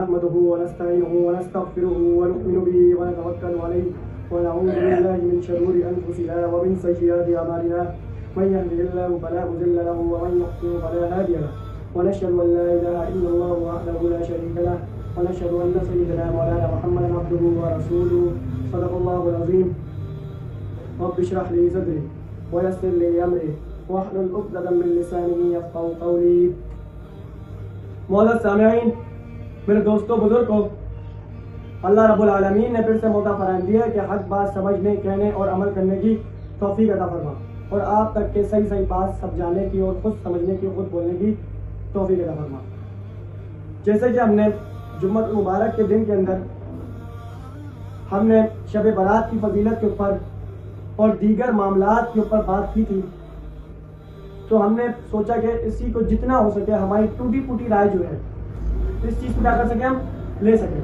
نحمده ونستعينه ونستغفره ونؤمن به ونتوكل عليه ونعوذ بالله من شرور أنفسنا ومن سيئات أعمالنا من يهده الله فلا مضل له ومن يضلل فلا هادي له ونشهد أن لا إله إلا الله وحده لا شريك له ونشهد أن سيدنا مولانا محمدا عبده ورسوله صدق الله العظيم رب اشرح لي صدري ويسر لي أمري واحلل عقدة من لساني يفقهوا قولي. معزز سامعین، میرے دوستوں بزرگوں، اللہ رب العالمین نے پھر سے موقع فراہم دیا کہ حق بات سمجھنے، کہنے اور عمل کرنے کی توفیق عطا فرما اور آپ تک کے صحیح بات سمجھانے کی اور خود سمجھنے کی، خود بولنے کی توفیق عطا فرما. جیسے کہ ہم نے جمعہ مبارک کے دن کے اندر ہم نے شب برات کی فضیلت کے اوپر اور دیگر معاملات کے اوپر بات کی تھی، تو ہم نے سوچا کہ اسی کو جتنا ہو سکے ہماری ٹوٹی پھوٹی رائے جو ہے اس چیز کو کیا کر سکیں، ہم لے سکیں.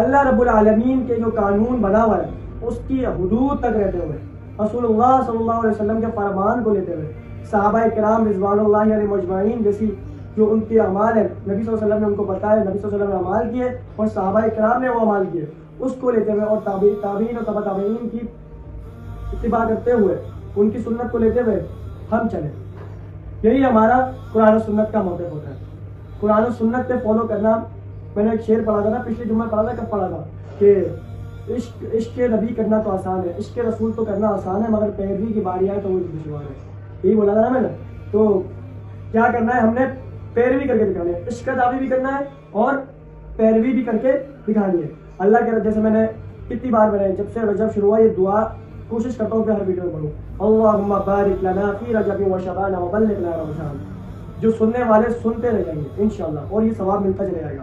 اللہ رب العالمین کے جو قانون بنا ہوا ہے اس کی حدود تک رہتے ہوئے، رسول اللہ صلی اللہ علیہ وسلم کے فرمان کو لیتے ہوئے، صحابہ کرام رضوان اللہ علیہ مجمعین جیسی جو ان کے اعمال ہیں، نبی صلی اللہ علیہ وسلم نے ان کو بتایا، نبی صلی اللہ علیہ وسلم نے اعمال کیے اور صحابہ کرام نے وہ اعمال کیے، اس کو لیتے ہوئے اور تابعین اور تبع تابعین کی اتباع کرتے ہوئے ان کی سنت کو لیتے ہوئے ہم چلیں. یہی ہمارا قرآن و سنت کا موقف ہوتا ہے. قرآن و سنت پہ فالو کرنا. میں نے ایک شعر پڑھا تھا نا، پچھلے جمعہ پڑھا تھا، کب پڑھا تھا کہ عشق نبی کرنا تو آسان ہے، عشق رسول تو کرنا آسان ہے، مگر پیروی کی باری آئے تو وہ دشوار ہے. یہی بولا تھا نا میں نے. تو کیا کرنا ہے، ہم نے پیروی کر کے دکھانی ہے، عشق دعوی بھی کرنا ہے اور پیروی بھی کر کے دکھانی ہے. اللہ کے جیسے میں نے کتنی بار بنائی، جب سے رجب شروع ہوا یہ دعا کوشش کرتا ہوں کہ ہر ویڈیو میں پڑھوں، اللہم بارک لنا فی رجب و شعبان وبلغنا رمضان. جو سننے والے سنتے رہ جائیں گے انشاءاللہ اور یہ ثواب ملتا چلے جائے گا.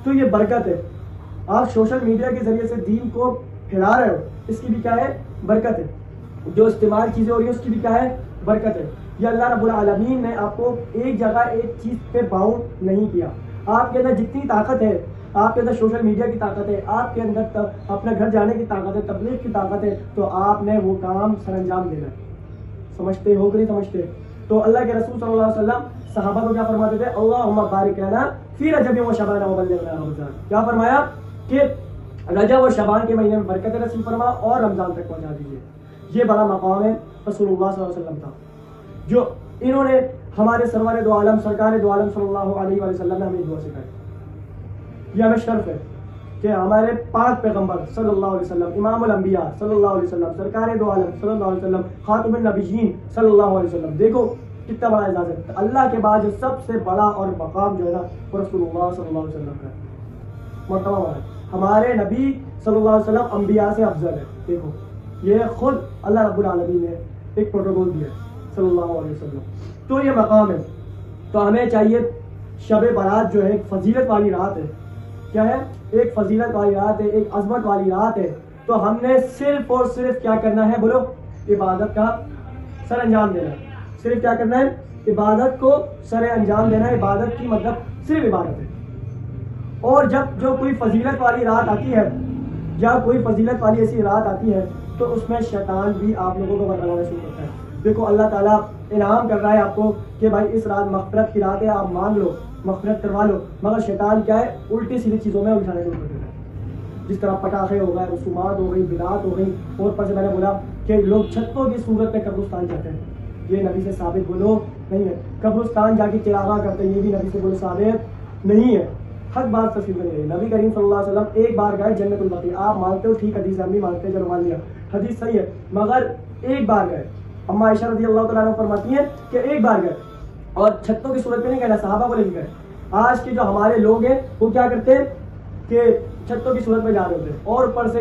تو یہ برکت ہے. آپ سوشل میڈیا کے ذریعے سے دین کو پھیلا رہے ہو، اس کی بھی کیا ہے، برکت ہے. جو استعمال چیزیں ہو رہی ہیں اس کی بھی کیا ہے، برکت ہے. یہ اللہ رب العالمین نے آپ کو ایک جگہ ایک چیز پہ باؤنڈ نہیں کیا. آپ کے اندر جتنی طاقت ہے، آپ کے اندر سوشل میڈیا کی طاقت ہے، آپ کے اندر اپنے گھر جانے کی طاقت ہے، تبلیغ کی طاقت ہے، تو آپ نے وہ کام سر انجام دینا ہے. سمجھتے ہو کہ نہیں سمجھتے؟ تو اللہ کے رسول صلی اللہ علیہ وسلم صحابہ کو کیا فرماتے تھے، اللہم بارک لنا فی رجب و شعبان وبلغنا رمضان. کیا فرمایا کہ رجب و شعبان کے مہینے میں برکت نصیب فرما اور رمضان تک پہنچا دیجیے. یہ بڑا مقام ہے رسول اللہ صلی اللہ علیہ وسلم کا، جو انہوں نے ہمارے سرور دو عالم سرکار دو عالم صلی اللہ علیہ وسلم نے ہمیں دعا سکھائی. یہ ہمیں شرف ہے کہ ہمارے پاک پیغمبر صلی اللہ علیہ وسلم، امام الانبیاء صلی اللہ علیہ وسلم، سرکار دو عالم صلی اللہ علیہ وسلم، خاتم النبیین صلی اللہ علیہ وسلم. دیکھو کتنا بڑا اعزاز ہے. اللہ کے بعد جو سب سے بڑا اور مقام جو ہے نا وہ رسول اللہ صلی اللہ علیہ وسلم کا ہے، مرتبہ والا ہے. ہمارے نبی صلی اللہ علیہ وسلم انبیاء سے افضل ہے. دیکھو یہ خود اللہ رب العالمین نے ایک پروٹوکول دیا ہے صلی اللہ علیہ وسلم. تو یہ مقام ہے. تو ہمیں چاہیے، شب برات جو ہے ایک فضیلت والی رات ہے. کیا ہے؟ ایک فضیلت والی رات ہے، ایک عظمت والی رات ہے. تو ہم نے صرف اور صرف کیا کرنا ہے، بولو، عبادت کا سر انجام دینا ہے. صرف کیا کرنا ہے، عبادت کو سر انجام دینا ہے. عبادت کی مطلب صرف عبادت ہے. اور جب جو کوئی فضیلت والی رات آتی ہے یا کوئی فضیلت والی ایسی رات آتی ہے تو اس میں شیطان بھی آپ لوگوں کو بتانا شروع کرتا ہے. دیکھو اللہ تعالیٰ انعام کر رہا ہے آپ کو کہ بھائی اس رات مغفرت کی رات ہے، آپ مان لو، مغفرت کروا لو، مگر شیطان کیا ہے، الٹی سیدھی چیزوں میں الجھانے شروع کر دیتا ہے. جس طرح پٹاخے ہو گئے، رسومات ہو گئی، بدعات ہو گئی. اور پر سے میں نے بولا کہ لوگ چھتوں کی صورت میں قبرستان جاتے ہیں. یہ نبی سے ثابت بولو نہیں ہے. قبرستان جا کے چراغاں کرتے ہیں، یہ بھی نبی سے بولو ثابت نہیں ہے. حق بات تصویر میں نہیں ہے. نبی کریم صلی اللہ علیہ وسلم ایک بار گئے جنت البقیع. آپ مانتے ہو، ٹھیک، حدیث ہم بھی مانتے ہیں، چلو مان لیا، حدیث صحیح ہے، مگر ایک بار گئے. اما عائشہ رضی اللہ تعالیٰ عنہ فرماتی ہیں کہ ایک بار گئے اور چھتوں کی صورت میں نہیں گئے، صحابہ کو لے کے گئے. آج کے جو ہمارے لوگ ہیں وہ کیا کرتے ہیں کہ چھتوں کی صورت میں جا رہے ہوتے ہیں اور اوپر سے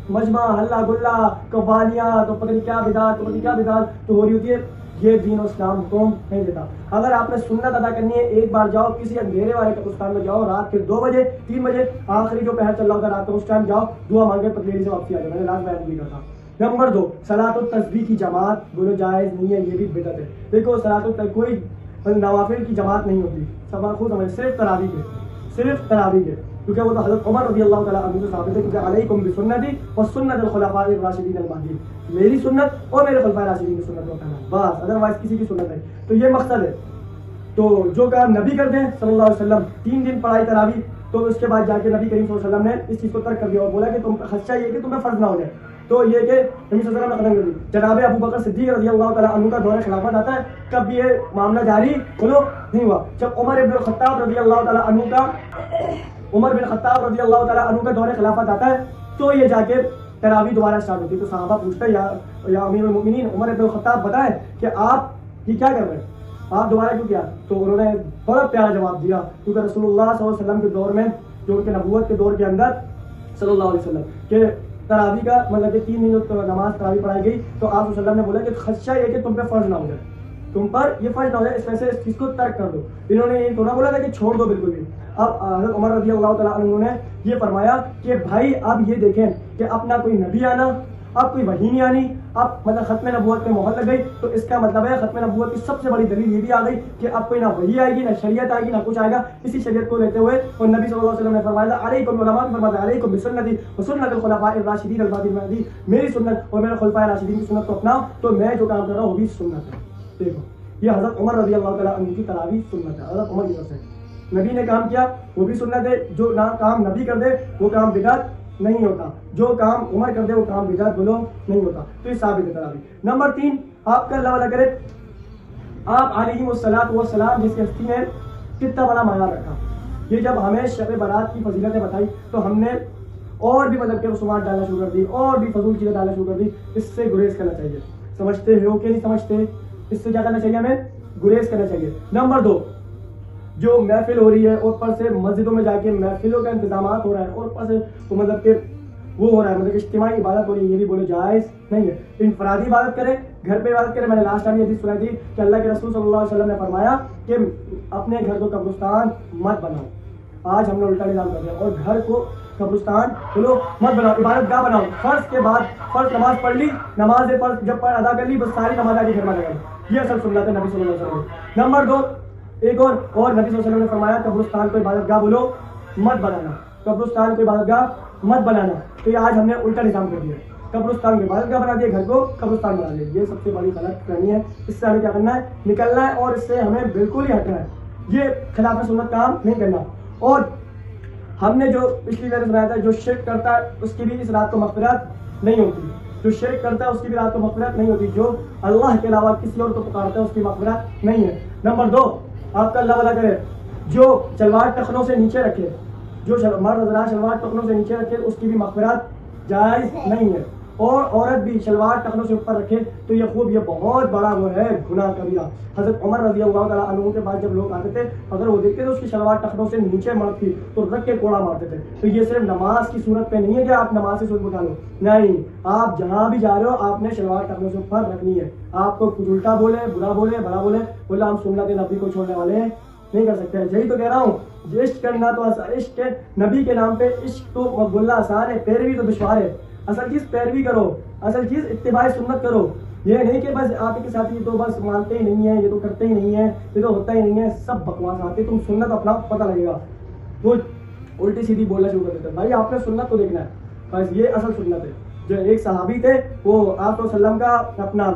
مجمع، ہلہ گلا، قوالیاں، تو پتہ نہیں کیا بدعت، تو پتہ نہیں کیا بدعت تو ہو رہی ہوتی ہے. یہ دین و اسلام حکم نہیں دیتا. اگر آپ نے سنت ادا کرنی ہے، ایک بار جاؤ کسی اندھیرے والے قبرستان میں جاؤ، رات کے 2 بجے 3 بجے آخری جو پہر چل رہا ہوتا ہے رات کو، اس ٹائم جاؤ، دعا مانگے، پتلیری سے واپسی آ جائے. میں نے لاسٹ بیان بھی کرتا. نمبر 2، صلاۃ التسبیح کی جماعت بولو جائز نہیں ہے، یہ بھی بدعت ہے. دیکھو صلاۃ کوئی نوافل کی جماعت نہیں ہوتی، سب خود ہمیں صرف تراویح کے، صرف تراویح کے. کیونکہ وہ تو حضرت عمر رضی اللہ تعالیٰ عنہ سے ثابت ہے کہ علیکم بسنتی وسنت الخلفاء الراشدین المہدیین، میری سنت اور میرے خلفائے راشدین کی سنت ہوتا ہے بس، ادروائز کسی کی سنت نہیں. تو یہ مقصد ہے. تو جو کام نبی کرتے ہیں صلی اللہ علیہ وسلم 3 دن پڑھائی تراویح، تو اس کے بعد جا کے نبی کریم صلی اللہ علیہ وسلم نے اس چیز کو ترک کر دیا اور بولا کہ تم خدشہ یہ کہ تمہیں فرض نہ ہو جائے، تو یہ کہ نبی صلی اللہ علیہ وسلم نے ختم کر دی۔ جناب ابو بکر صدیق رضی اللہ تعالیٰ عنہ کا دور خلافت آتا ہے، کب یہ معاملہ جاری بولو نہیں ہوا، جب عمر بن الخطاب رضی اللہ تعالیٰ عنہ کا دور خلافت آتا ہے تو یہ جا کے تراویح دوبارہ اسٹارٹ ہوتی ہے۔ تو صحابہ پوچھتے ہیں یا امیر المؤمنین عمر بن الخطاب بتائیں کہ آپ یہ کیا کر رہے ہیں، آپ دوبارہ کیوں کیا؟ تو انہوں نے بڑا پیارا جواب دیا، کیونکہ رسول اللہ صلی اللہ علیہ وسلم کے دور میں، جو ان کے نبوت کے دور کے اندر صلی اللہ علیہ وسلم کہ تراویح کا مطلب کہ 3 دن نماز تراویح پڑھائی گئی، تو آپ صلی اللہ علیہ وسلم نے بولا کہ خدشہ یہ کہ تم پہ فرض نہ ہو جائے، تم پر یہ فرض نہ ہو جائے، اس وجہ سے اس چیز کو ترک کر دو۔ انہوں نے یہ تو نہ بولا تھا کہ چھوڑ دو بالکل بھی۔ اب حضرت عمر رضی اللہ تعالیٰ عنہ نے یہ فرمایا کہ بھائی اب یہ دیکھیں کہ اپنا کوئی نبی آنا، اب کوئی وحی نہیں آنی، اب مطلب ختم نبوت میں مہر لگ گئی، تو اس کا مطلب ہے ختم نبوت کی سب سے بڑی دلیل یہ بھی آ گئی کہ اب کوئی نہ وحی آئے گی، نہ شریعت آئے گی، نہ کچھ آئے گا۔ اسی شریعت کو لیتے ہوئے اور نبی صلی اللہ علیہ وسلم نے فرمایا علیکم علماء، فرمایا علیکم بسنتی وسنت الخلفاء الراشدین المہدیین المہدی، میری سنت اور میرے خلفائے راشدین کی سنت کو اپناؤ، تو میں جو کام کر رہا ہوں وہ بھی سنت ہے۔ دیکھو یہ حضرت عمر رضی اللہ تعالیٰ عنہ کی تراویح سنت ہے، حضرت عمر کی طرف سے نبی نے کام کیا وہ بھی سنت ہے، جو کام نبی کر دے وہ کام بدعت نہیں ہوتا، جو کام عمر کر دے وہ کام بدعت بولو نہیں ہوتا، تو یہ ثابت ہے تراویح۔ نمبر 3، آپ کا اللہ والا کرے، آپ علیہ الصلوۃ والسلام جس کی ہستی نے کتنا بڑا معیار رکھا۔ یہ جب ہمیں شب برات کی فضیلتیں بتائی تو ہم نے اور بھی مطلب کہ رسومات ڈالنا شروع کر دی، اور بھی فضول چیزیں ڈالنا شروع کر دی۔ اس سے گریز کرنا چاہیے، سمجھتے ہو کہ نہیں سمجھتے؟ اس سے کیا کرنا چاہیے؟ ہمیں گریز کرنا چاہیے۔ نمبر 2، جو محفل ہو رہی ہے اور اوپر سے مسجدوں میں جا کے محفلوں کا انتظامات ہو رہا ہے اور اوپر سے مطلب کہ وہ ہو رہا ہے، مطلب کہ اجتماعی عبادت ہو رہی ہے، یہ بھی بولے جائز نہیں ہے۔ انفرادی عبادت کریں، گھر پہ عبادت کریں۔ میں نے لاسٹ ٹائم یہ حدیث سنائی تھی کہ اللہ کے رسول صلی اللہ علیہ وسلم نے فرمایا کہ اپنے گھر کو قبرستان مت بناؤ۔ آج ہم نے الٹا نظام کر دیا اور گھر کو قبرستان بولو مت بناؤ، عبادت گاہ بناؤ۔ فرض کے بعد فرض نماز پڑھ لی، نماز فرض جب ادا کر لی بس ساری نماز آگے گھر میں لگا لی، یہ اصل سنت ہے نبی صلی اللہ علیہ وسلم۔ نمبر 2، ایک اور نبی صلی اللہ علیہ وسلم نے فرمایا قبرستان کو عبادت گاہ بولو مت بنانا، قبرستان کو عبادت گاہ مت بنانا۔ تو یہ آج ہم نے الٹا نظام کر دیا، قبرستان کو عبادت گاہ بنا دیا، گھر کو قبرستان بنا دیا۔ یہ سب سے بڑی غلط فہمی ہے، اس سے ہمیں کیا کرنا ہے؟ نکلنا ہے، اور اس سے ہمیں بالکل ہی ہٹنا ہے، یہ خلاف سنت کام نہیں کرنا۔ اور ہم نے جو پچھلی بار سنایا تھا، جو شرک کرتا ہے اس کی بھی اس رات کو مغفرت نہیں ہوتی، جو شرک کرتا ہے اس کی بھی رات کو مغفرت نہیں ہوتی، جو اللہ کے علاوہ کسی اور کو پکارتا ہے اس کی مغفرت نہیں ہے۔ نمبر 2، آپ کا اللہ والا کرے، جو شلوار ٹخنوں سے نیچے رکھے، جو مرد حضرات شلوار ٹخنوں سے نیچے رکھے اس کی بھی مغفرت جائز نہیں ہے، اور عورت بھی شلوار ٹخنوں سے اوپر رکھے تو یہ خوب، یہ بہت بڑا وہ ہے گناہ کبیرہ۔ حضرت عمر رضی اللہ تعالیٰ عنہ کے بعد جب لوگ آتے تھے، اگر وہ دیکھتے تھے اس کی شلوار ٹخنوں سے نیچے مرد تھی تو رکھ کے کوڑا مارتے تھے۔ تو یہ صرف نماز کی صورت پہ نہیں ہے کہ آپ نماز سے صورت اٹھا لو، نہیں، آپ جہاں بھی جا رہے ہو آپ نے شلوار ٹخنوں سے اوپر رکھنی ہے۔ آپ کو کچھ الٹا بولے، برا بولے، بڑا بولے، بولا ہم سنت نبی کو چھوڑنے والے نہیں کر سکتے۔ یہی تو کہہ رہا ہوں، عشق کرنا تو عشق کے نبی کے نام پہ عشق تو بولنا آسان ہے، پیروی تو دشوار ہے۔ اصل چیز پیروی کرو، اصل چیز اتباع سنت کرو، یہ نہیں کہ بس آپ کے ساتھ یہ تو بس مانتے ہی نہیں ہیں، یہ تو کرتے ہی نہیں ہیں، یہ تو ہوتا ہی نہیں ہے، سب بکواس آتے، تم سنت اپنا پتہ لگے گا وہ الٹی سیدھی بولنا شروع کر دیتے ہیں۔ بھائی آپ نے سنت کو دیکھنا ہے، بس یہ اصل سنت ہے۔ جو ایک صحابی تھے وہ آپ صلی اللہ علیہ وسلم کا اپنا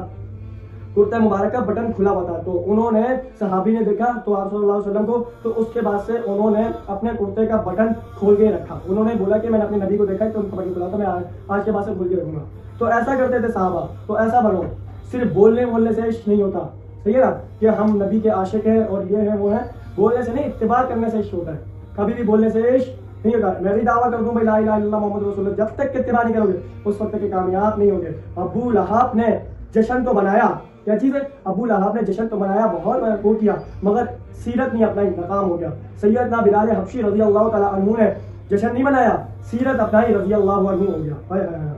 کرتا مبارک کا بٹن کھلا ہوا تھا، تو انہوں نے صحابی نے دیکھا تو آپ صلی اللہ علیہ وسلم کو، تو اس کے بعد سے انہوں نے اپنے کرتے کا بٹن کھول کے رکھا۔ انہوں نے بولا کہ میں نے اپنے نبی کو دیکھا تو ان کا بٹن کھلا تھا، میں آج کے بعد سے کھول کے رکھوں گا۔ تو ایسا کرتے تھے صحابہ، تو ایسا بنو، صرف بولنے سے عشق نہیں ہوتا، صحیح ہے نا، کہ ہم نبی کے عاشق ہیں اور یہ ہیں وہ ہیں، بولنے سے نہیں، اتباع کرنے سے عشق ہوتا ہے، کبھی بھی بولنے سے عشق نہیں ہوتا۔ میں بھی دعویٰ کر دوں بھائی لا الہ الا اللہ محمد رسول اللہ، جب تک کہ اتباع نہیں کرو گے اس وقت تک کامیاب نہیں ہوگے۔ ابو لہب نے جشن تو بنایا، کیا چیز ہے؟ ابو لہب نے جشن تو بنایا، بہت وہ کیا، مگر سیرت نہیں اپنائی، ناکام ہو گیا۔ سیدنا بلال حبشی رضی اللہ تعالیٰ عنہ نے جشن نہیں بنایا، سیرت اپنائی، رضی اللہ عنہ ہو گیا۔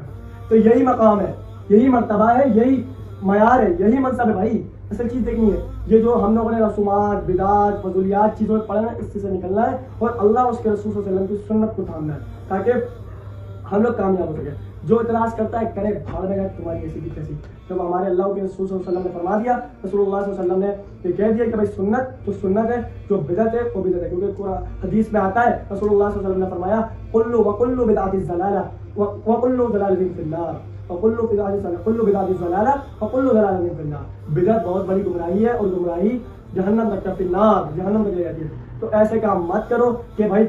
تو یہی مقام ہے، یہی مرتبہ ہے، یہی معیار ہے، یہی منصب ہے بھائی۔ اصل چیز دیکھنی ہے، یہ جو ہم لوگوں نے رسومات، بدعات، فضولیات چیزوں میں پڑھنا ہے، اس سے نکلنا ہے اور اللہ اس کے رسول صلی اللہ علیہ وسلم کی سنت کو تھامنا ہے تاکہ ہم لوگ کامیاب ہو سکے۔ جو اعتراض کرتا ہے کرے بھاڑ میں تمہاری ایسی بھی کیسی، جب ہمارے اللہ کے رسول صلی اللہ علیہ وسلم نے فرما دیا، رسول اللہ صلی اللہ علیہ وسلم نے یہ کہہ دیا کہ بھائی سنت تو سنت ہے، جو بدعت ہے وہ بدعت ہے، کیونکہ حدیث میں آتا ہے رسول اللہ صلی اللہ علیہ وسلم نے فرمایا کل بدعۃ ضلالہ وکل ضلالۃ فی النار، کل بدعۃ ضلالہ وکل ضلالۃ فی النار۔ بدعت بہت بڑی گمراہی ہے اور گمراہی جہنم تک کا فنار جہنم تک لے جاتی ہے. تو ایسے کام مت کرو کہ بھائی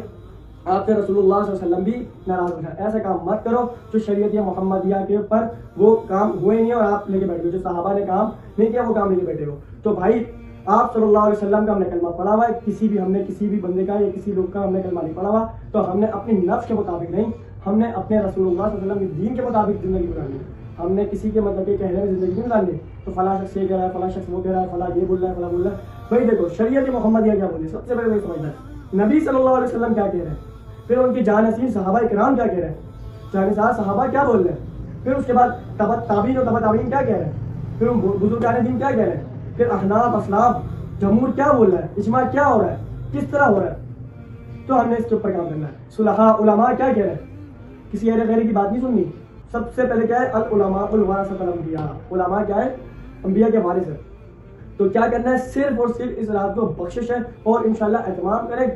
آپ سے رسول اللہ صلی اللہ علیہ وسلم بھی ناراض ہو جائے. ایسا کام مت کرو جو شریعت یا محمدیہ کے اوپر وہ کام ہوئے نہیں اور آپ لے کے بیٹھے ہو. جو صحابہ نے کام نہیں کیا وہ کام لے کے بیٹھے ہو. تو بھائی آپ صلی اللہ علیہ وسلم کا ہم نے کلمہ پڑھا ہوا ہے, ہم نے کسی بھی بندے کا یا کسی لوگ کا ہم نے کلمہ نہیں پڑھا ہوا, تو ہم نے اپنی نفس کے مطابق نہیں, ہم نے اپنے رسول اللہ صلی اللہ علیہ وسلم کے دین کے مطابق زندگی گزارنی ہے. ہم نے کسی کے مطلب کے کہنے میں زندگی نہیں گزارنی. تو فلاں شخص یہ کہہ رہا ہے, فلاں شخص وہ کہہ رہا ہے, فلاں یہ بول رہا ہے, فلاں بول رہا ہے. بھائی دیکھو شریعت محمدیہ کیا بولی, سب سے پہلے وہی سمجھنا ہے نبی صلی اللہ علیہ وسلم کیا کہہ رہے ہیں, پھر ان کی جانشین صحابہ کرام کیا کہہ رہے ہیں, جانشین صحابہ کیا بول رہے ہیں, پھر اس کے بعد تابعین اور تبع تابعین کیا کہہ رہے ہیں, پھر بزرگان دین کیا کہہ رہے ہیں, پھر احناف اسلاف جمہور کیا بول رہا ہے, اجماع کیا ہو رہا ہے, کس طرح ہو رہا ہے. تو ہم نے اس کے اوپر کام کرنا ہے. صلحاء علماء کیا کہہ رہے ہیں, کسی اہل غیر کی بات نہیں سننی. سب سے پہلے کیا ہے, العلماء الورثۃ الانبیاء, علماء کیا ہے, انبیاء کے وارث ہے. تو کیا کرنا ہے, صرف اور صرف اس رات کو بخشش ہے اور انشاءاللہ اہتمام کریں.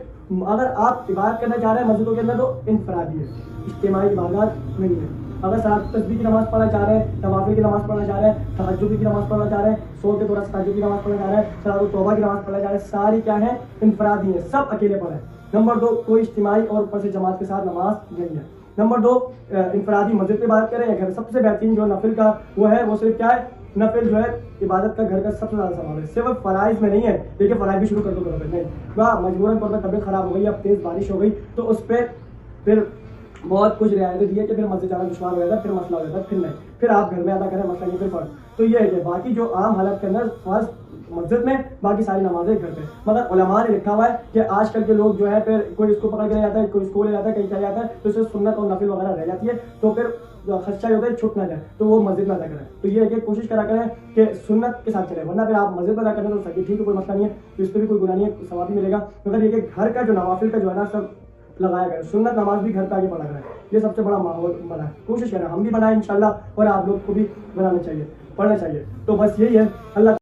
اگر آپ عبادت کرنا چاہ رہے ہیں مسجدوں کے اندر تو انفرادی ہے, اجتماعی عبادات نہیں ہے. اگر صلاۃ تسبیح کی نماز پڑھنا چاہ رہے ہیں, نوافل کی نماز پڑھنا چاہ رہے ہیں, تہجد کی نماز پڑھنا چاہ رہے ہیں, سو کے تھوڑا تہجد کی نماز پڑھنا چاہ رہے ہیں, صلاۃ التوبہ کی نماز پڑھنا چاہ رہے ہیں, ساری کیا ہے انفرادی ہے, سب اکیلے پڑھیں. نمبر 2, کوئی اجتماعی اور اوپر سے جماعت کے ساتھ نماز نہیں ہے. نمبر 2, انفرادی مسجد پہ بات کریں یا گھر. سب سے بہترین جو نفل کا وہ ہے وہ صرف کیا ہے, نفل جو ہے عبادت کا گھر کا سب سے زیادہ ثواب ہے. صرف فرائض میں نہیں ہے, دیکھیں فرائض بھی شروع کر دو گھر پہ نہیں, مجبوراً طور پر طبیعت خراب ہو گئی, اب تیز بارش ہو گئی تو اس پہ پھر بہت کچھ رعایتیں دی ہے کہ پھر مسجد جانا دشوار ہو جاتا ہے, پھر مسئلہ ہو جاتا ہے, پھر نہیں, پھر آپ گھر میں ادا کریں, مسئلہ نہیں, پھر فرض. تو یہ ہے کہ باقی جو عام حالت کے اندر فرض مسجد میں, باقی ساری نمازیں گھر پہ. مگر علماء نے لکھا ہوا ہے کہ آج کل کے لوگ جو ہے پھر کوئی اس کو پکڑ کے لے جاتا ہے, کوئی اس کو لے جاتا ہے, کہیں چلا جاتا ہے, تو اس سے سنت اور نفل وغیرہ رہ جاتی ہے, تو پھر خدشہ یہ ہوتا ہے چھٹ نہ جائے, تو وہ مسجد میں ادا کریں. تو یہ ہے کہ کوشش کرا کریں کہ سنت کے ساتھ چلے, ورنہ پھر آپ مسجد میں ادا کریں تو صحیح ٹھیک ہے, کوئی مسئلہ نہیں ہے, تو اس پہ بھی کوئی گناہ نہیں ہے, ثواب بھی ملے گا. مگر یہ کہ گھر کا جو نوافل کا جو ہے نا سب لگایا گیا, سنت نماز بھی گھر پہ آگے پڑھا کریں, یہ سب سے بڑا ماحول بنا ہے. کوشش کریں ہم بھی بنائیں انشاءاللہ, اور آپ لوگ کو بھی بنانا چاہیے, پڑھنا چاہیے. تو بس یہی ہے. اللہ